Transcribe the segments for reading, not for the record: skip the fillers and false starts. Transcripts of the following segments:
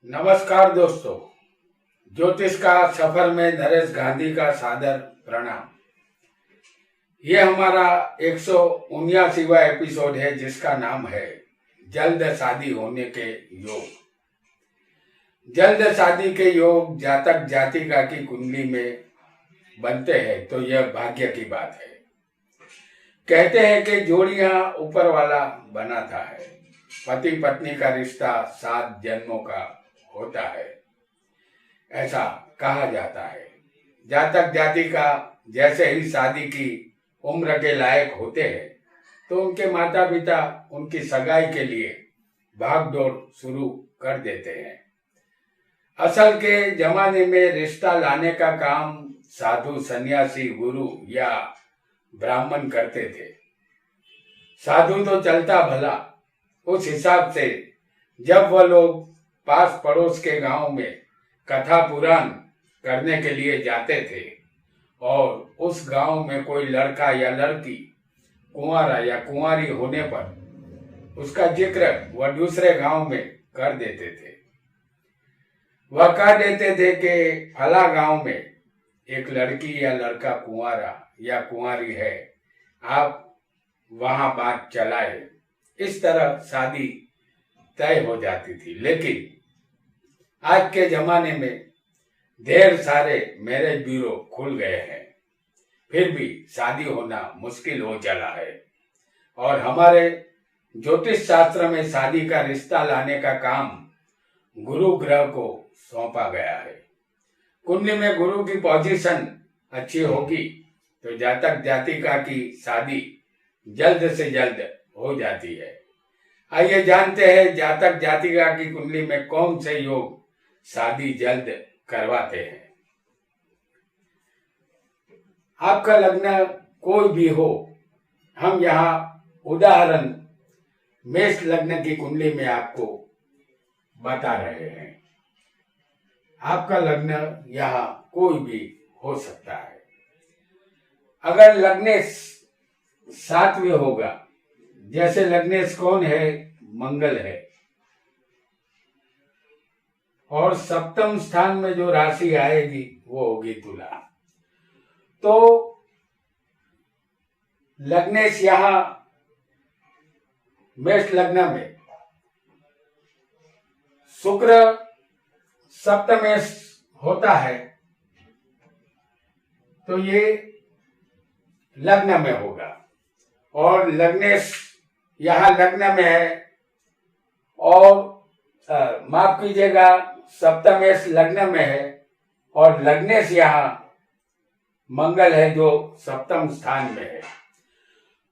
नमस्कार दोस्तों, ज्योतिष का सफर में नरेश गांधी का सादर प्रणाम। ये हमारा 179वां एपिसोड है जिसका नाम है जल्द शादी होने के योग। जल्द शादी के योग जातक जातिका की कुंडली में बनते हैं तो यह भाग्य की बात है। कहते हैं कि जोड़ियां ऊपर वाला बनाता है। पति पत्नी का रिश्ता 7 जन्मों का होता है, ऐसा कहा जाता है। जातक जातिका जैसे ही शादी की उम्र के लायक होते हैं तो उनके माता पिता उनकी सगाई के लिए भागदौड़ शुरू कर देते हैं। असल के जमाने में रिश्ता लाने का काम साधु सन्यासी गुरु या ब्राह्मण करते थे। साधु तो चलता भला, उस हिसाब से जब वह लोग पास पड़ोस के गांव में कथा पुराण करने के लिए जाते थे और उस गांव में कोई लड़का या लड़की कुंवारा या कुंवारी होने पर उसका जिक्र वह दूसरे गांव में कर देते थे। वह कह देते थे कि फला गांव में एक लड़की या लड़का कुंवारा या कुंवारी है, आप वहां बात चलाए। इस तरह शादी तय हो जाती थी। लेकिन आज के जमाने में ढेर सारे मैरिज ब्यूरो खुल गए हैं, फिर भी शादी होना मुश्किल हो चला है। और हमारे ज्योतिष शास्त्र में शादी का रिश्ता लाने का काम गुरु ग्रह को सौंपा गया है। कुंडली में गुरु की पोजीशन अच्छी होगी तो जातक जातिका की शादी जल्द से जल्द हो जाती है। आइए जानते हैं जातक जातिका की कुंडली में कौन से योग शादी जल्द करवाते हैं। आपका लग्न कोई भी हो, हम यहाँ उदाहरण मेष लग्न की कुंडली में आपको बता रहे हैं। आपका लग्न यहाँ कोई भी हो सकता है। अगर लग्नेश 7वें होगा, जैसे लग्नेश कौन है? मंगल है। और सप्तम स्थान में जो राशि आएगी वो होगी तुला। तो लग्नेश यहां मेष लग्न में शुक्र सप्तमेश होता है तो ये लग्न में होगा। और लग्नेश यहां लग्न में है और माफ कीजिएगा, सप्तमेश लग्न में है और लग्नेश यहाँ मंगल है जो सप्तम स्थान में है।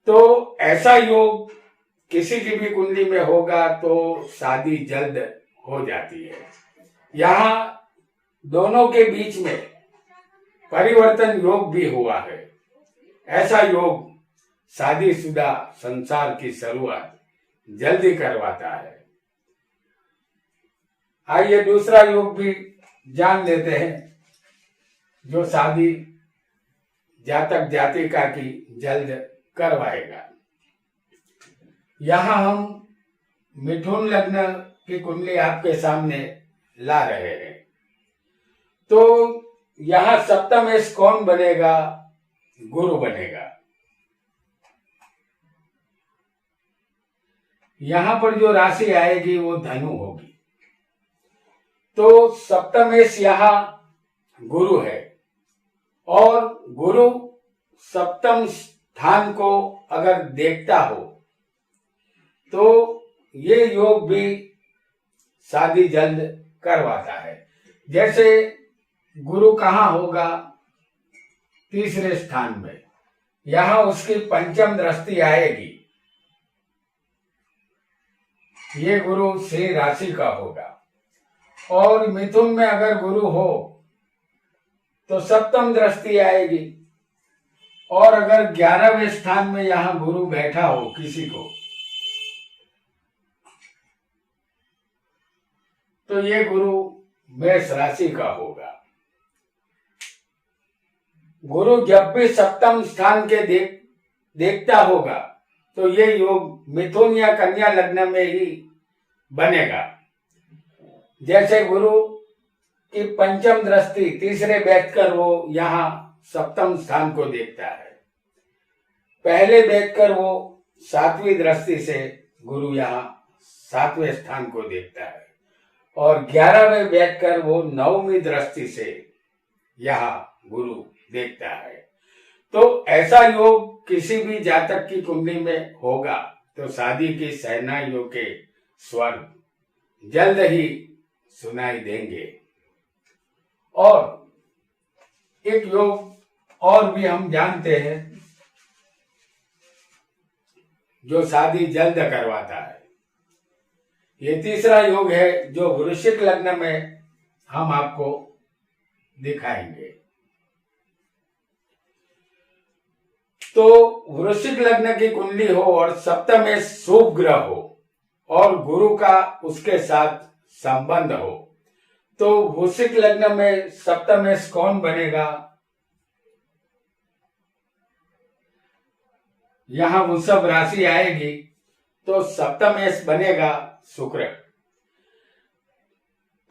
तो ऐसा योग किसी की भी कुंडली में होगा तो शादी जल्द हो जाती है। यहाँ दोनों के बीच में परिवर्तन योग भी हुआ है। ऐसा योग शादीशुदा संसार की शुरुआत जल्दी करवाता है। आइए दूसरा योग भी जान लेते हैं जो शादी जातक जातिका की जल्द करवाएगा। यहां हम मिथुन लग्न की कुंडली आपके सामने ला रहे हैं। तो यहां सप्तमेश कौन बनेगा? गुरु बनेगा। यहां पर जो राशि आएगी वो धनु होगी। तो सप्तमेश यहाँ गुरु है और गुरु सप्तम स्थान को अगर देखता हो तो ये योग भी शादी जल्द करवाता है। जैसे गुरु कहाँ होगा? तीसरे स्थान में। यहाँ उसकी पंचम दृष्टि आएगी। ये गुरु श्री राशि का होगा। और मिथुन में अगर गुरु हो तो सप्तम दृष्टि आएगी। और अगर 11वें स्थान में यहां गुरु बैठा हो किसी को तो ये गुरु मेष राशि का होगा। गुरु जब भी सप्तम स्थान के देखता होगा तो ये योग मिथुन या कन्या लग्न में ही बनेगा। जैसे गुरु की पंचम दृष्टि तीसरे बैठकर वो यहाँ सप्तम स्थान को देखता है, पहले बैठकर वो सातवीं दृष्टि से गुरु यहाँ सातवें स्थान को देखता है, और 11वें बैठकर वो नौवीं दृष्टि से यहाँ गुरु देखता है। तो ऐसा योग किसी भी जातक की कुंडली में होगा तो शादी की शहनाइयों के स्वर जल्द ही सुनाई देंगे। और एक योग और भी हम जानते हैं जो शादी जल्द करवाता है। ये तीसरा योग है जो वृश्चिक लग्न में हम आपको दिखाएंगे। तो वृश्चिक लग्न की कुंडली हो और सप्तम में शुभ ग्रह हो और गुरु का उसके साथ संबंध हो, तो वृश्चिक लग्न में सप्तमेश कौन बनेगा? यहां वृषभ राशि आएगी तो सप्तमेश बनेगा शुक्र।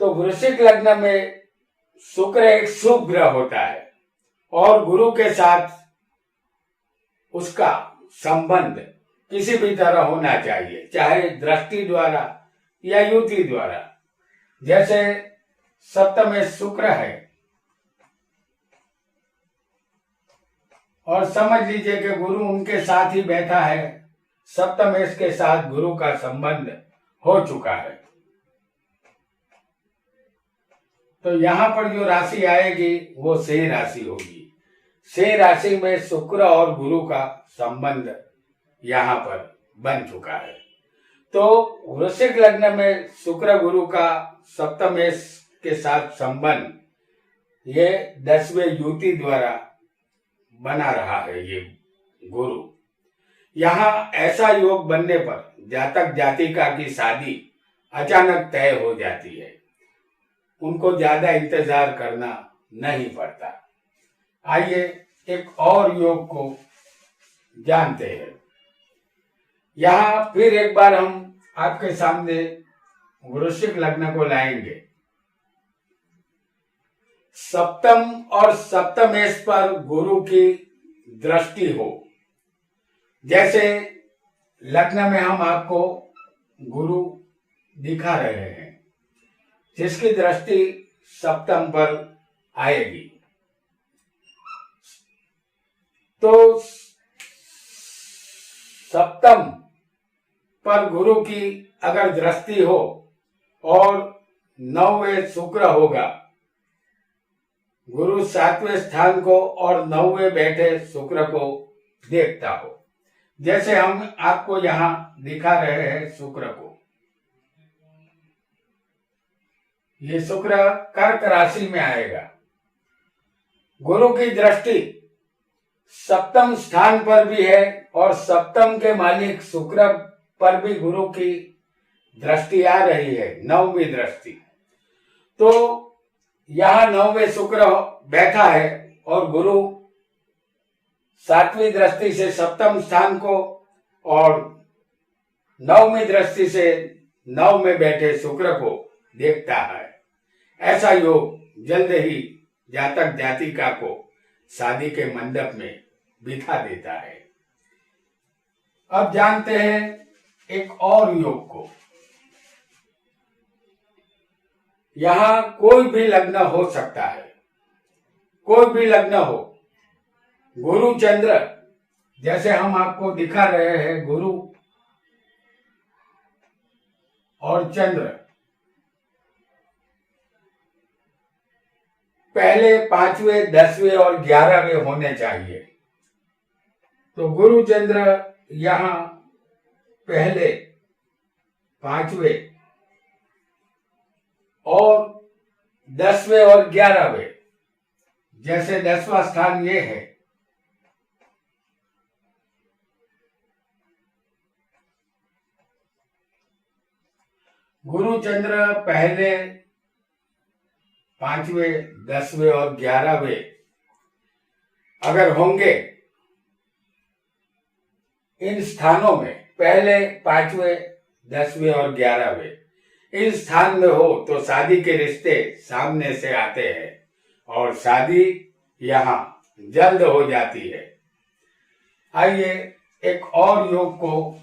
तो वृश्चिक लग्न में शुक्र एक शुभ ग्रह होता है और गुरु के साथ उसका संबंध किसी भी तरह होना चाहिए, चाहे दृष्टि द्वारा या युति द्वारा। जैसे सप्तम में शुक्र है और समझ लीजिए कि गुरु उनके साथ ही बैठा है, सप्तमेश के साथ गुरु का संबंध हो चुका है, तो यहां पर जो राशि आएगी वो सिंह राशि होगी। सिंह राशि में शुक्र और गुरु का संबंध यहां पर बन चुका है। तो वृश्चिक लग्न में शुक्र गुरु का सप्तमेश के साथ संबंध ये 10वें युति द्वारा बना रहा है। ये गुरु यहाँ ऐसा योग बनने पर जातक जातिका की शादी अचानक तय हो जाती है, उनको ज्यादा इंतजार करना नहीं पड़ता। आइए एक और योग को जानते हैं। यहाँ फिर एक बार हम आपके सामने वृश्चिक लग्न को लाएंगे। सप्तम और सप्तमेश पर गुरु की दृष्टि हो, जैसे लग्न में हम आपको गुरु दिखा रहे हैं जिसकी दृष्टि सप्तम पर आएगी। तो सप्तम पर गुरु की अगर दृष्टि हो और 9वें शुक्र होगा, गुरु 7वें स्थान को और 9वें बैठे शुक्र को देखता हो, जैसे हम आपको यहां दिखा रहे हैं शुक्र को। ये शुक्र कर्क राशि में आएगा। गुरु की दृष्टि सप्तम स्थान पर भी है और सप्तम के मालिक शुक्र पर भी गुरु की दृष्टि आ रही है, 9वीं दृष्टि। तो यहाँ 9वें शुक्र बैठा है और गुरु 7वीं दृष्टि से सप्तम स्थान को और 9वीं दृष्टि से 9 में बैठे शुक्र को देखता है। ऐसा योग जल्द ही जातक जातिका को शादी के मंडप में बिठा देता है। अब जानते हैं एक और योग को। यहां कोई भी लग्न हो सकता है, कोई भी लग्न हो। गुरु चंद्र जैसे हम आपको दिखा रहे हैं, गुरु और चंद्र पहले 5वें 10वें और 11वें होने चाहिए। तो गुरु चंद्र यहां पहले 5वें और 10वें और 11वें, जैसे 10वां स्थान ये है, गुरु चंद्र पहले 5वें 10वें और 11वें अगर होंगे इन स्थानों में, पहले 5वें 10वें और 11वें, इन स्थान में हो तो शादी के रिश्ते सामने से आते हैं और शादी यहाँ जल्द हो जाती है। आइए एक और योग को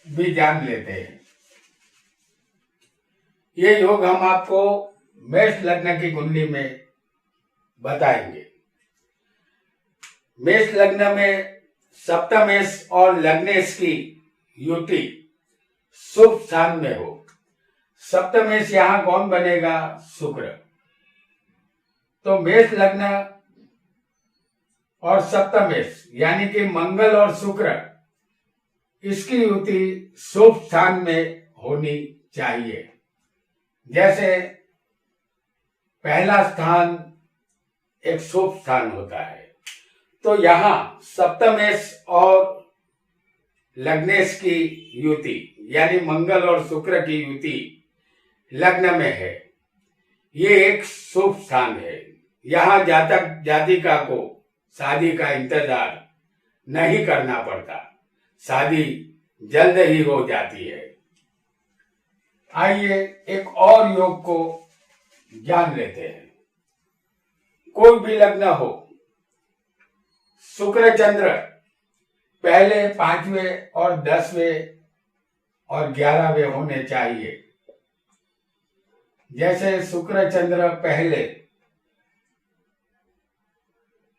भी जान लेते हैं। ये योग हम आपको मेष लग्न की कुंडली में बताएंगे। मेष लग्न में सप्तमेश और लग्नेश की युति शुभ स्थान में हो। सप्तमेश यहां कौन बनेगा? शुक्र। तो मेष लग्न और सप्तमेश यानी कि मंगल और शुक्र, इसकी युति शुभ स्थान में होनी चाहिए। जैसे पहला स्थान एक शुभ स्थान होता है, तो यहां सप्तमेश और लग्नेश की युति यानी मंगल और शुक्र की युति लग्न में है, ये एक शुभ स्थान है। यहां जातक जातिका को शादी का इंतजार नहीं करना पड़ता, शादी जल्द ही हो जाती है। आइए एक और योग को जान लेते हैं। कोई भी लग्न हो, शुक्र चंद्र पहले 5वें और 10वें और 11वें होने चाहिए। जैसे शुक्र चंद्र पहले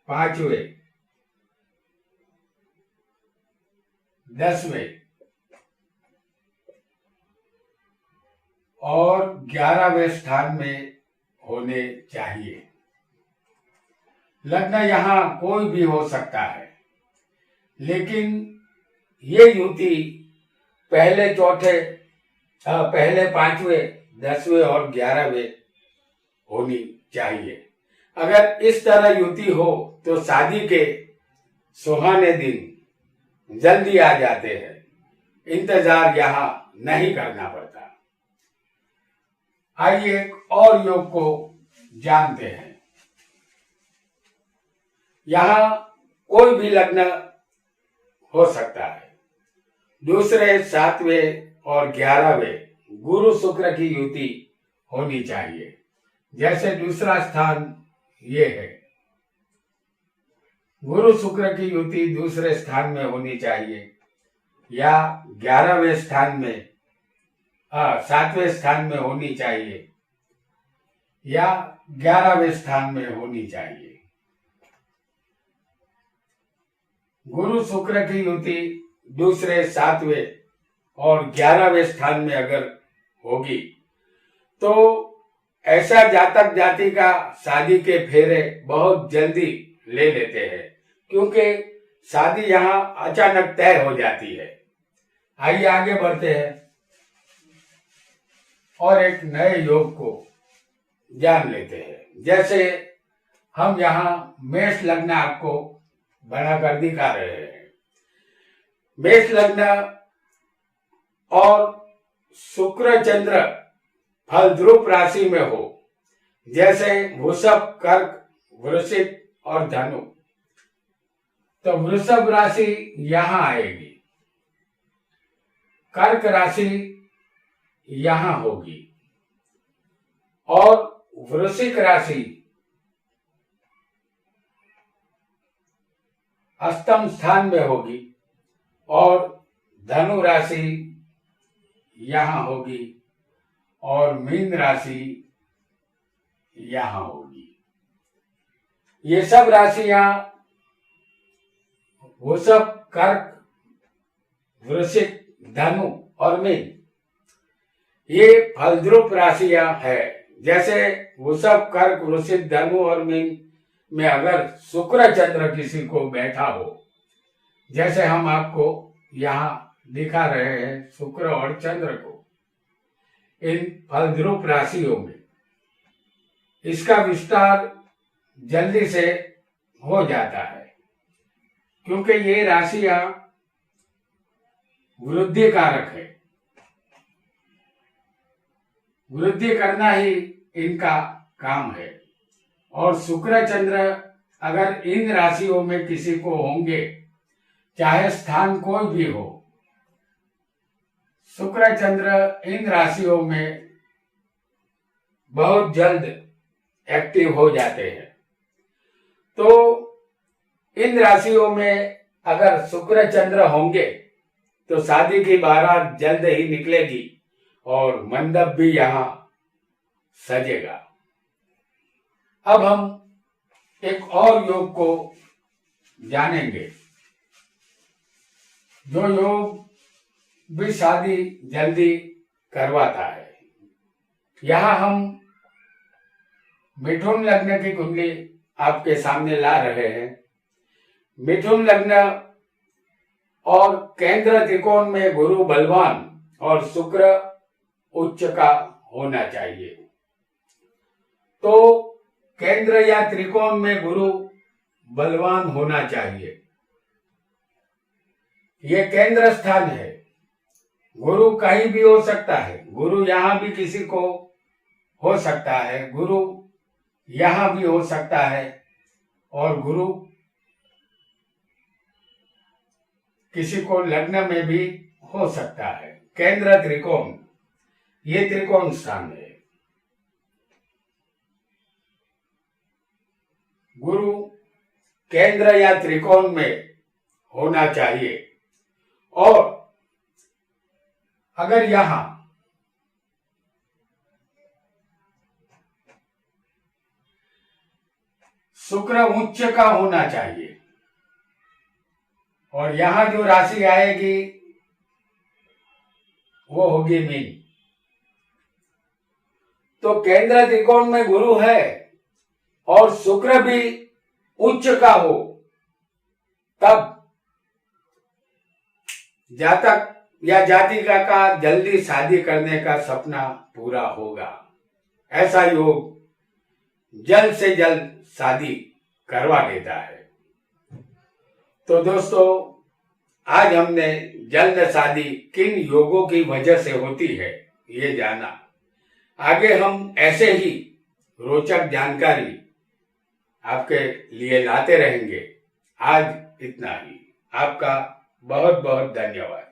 5वें 10वें और 11वें स्थान में होने चाहिए। लग्न यहां कोई भी हो सकता है, लेकिन ये युति पहले 5वें 10वें और 11वें होनी चाहिए। अगर इस तरह युति हो तो शादी के सुहाने दिन जल्दी आ जाते हैं, इंतजार यहां नहीं करना पड़ता। आइए एक और योग को जानते हैं। यहां कोई भी लग्न हो सकता है। दूसरे 7वें और 11वें गुरु शुक्र की युति होनी चाहिए। जैसे दूसरा स्थान ये है, गुरु शुक्र की युति दूसरे स्थान में होनी चाहिए, या 11वें स्थान में 7वें स्थान में होनी चाहिए, या 11वें स्थान में होनी चाहिए। गुरु शुक्र की युति दूसरे 7वें और 11वें स्थान में अगर होगी तो ऐसा जातक जाति का शादी के फेरे बहुत जल्दी ले लेते हैं, क्योंकि शादी यहां अचानक तय हो जाती है। आइए आगे बढ़ते हैं और एक नए योग को जान लेते हैं। जैसे हम यहां मेष लग्न आपको बनाकर दिखा रहे हैं। मेष लग्न और शुक्र चंद्र फलद्रुप राशि में हो, जैसे वृषभ, कर्क, वृश्चिक और धनु, तो वृषभ राशि यहां आएगी, कर्क राशि यहां होगी और वृश्चिक राशि अष्टम स्थान में होगी और धनु राशि यहां होगी और मीन राशि यहां होगी। ये सब राशियां वृषभ, कर्क, वृश्चिक, धनु और मीन, ये फलद्रुप राशियां है। जैसे वृषभ, कर्क, वृश्चिक, धनु और मीन में अगर शुक्र चंद्र किसी को बैठा हो, जैसे हम आपको यहाँ दिखा रहे हैं शुक्र और चंद्र को इन फलद्रुप राशियों में, इसका विस्तार जल्दी से हो जाता है, क्योंकि ये राशियां वृद्धि कारक है। वृद्धि करना ही इनका काम है। और शुक्र चंद्र अगर इन राशियों में किसी को होंगे, चाहे स्थान कोई भी हो, शुक्र चंद्र इन राशियों में बहुत जल्द एक्टिव हो जाते हैं। तो इन राशियों में अगर शुक्र चंद्र होंगे तो शादी की बारात जल्द ही निकलेगी और मंडप भी यहां सजेगा। अब हम एक और योग को जानेंगे, जो योग भी शादी जल्दी करवाता है। यहां हम मिथुन लग्न की कुंडली आपके सामने ला रहे हैं। मिथुन लग्न और केंद्र त्रिकोण में गुरु बलवान और शुक्र उच्च का होना चाहिए। तो केंद्र या त्रिकोण में गुरु बलवान होना चाहिए। ये केंद्र स्थान है। गुरु कहीं भी हो सकता है। गुरु यहां भी किसी को हो सकता है, गुरु यहां भी हो सकता है और गुरु किसी को लग्न में भी हो सकता है। केंद्र त्रिकोण, ये त्रिकोण स्थान है। गुरु केंद्र या त्रिकोण में होना चाहिए। और अगर यहां शुक्र उच्च का होना चाहिए और यहां जो राशि आएगी वो होगी मीन। तो केंद्र त्रिकोण में गुरु है और शुक्र भी उच्च का हो, तब जातक या जातिका का जल्दी शादी करने का सपना पूरा होगा। ऐसा योग जल्द से जल्द शादी करवा देता है। तो दोस्तों, आज हमने जल्द शादी किन योगों की वजह से होती है ये जाना। आगे हम ऐसे ही रोचक जानकारी आपके लिए लाते रहेंगे। आज इतना ही। आपका बहुत बहुत धन्यवाद।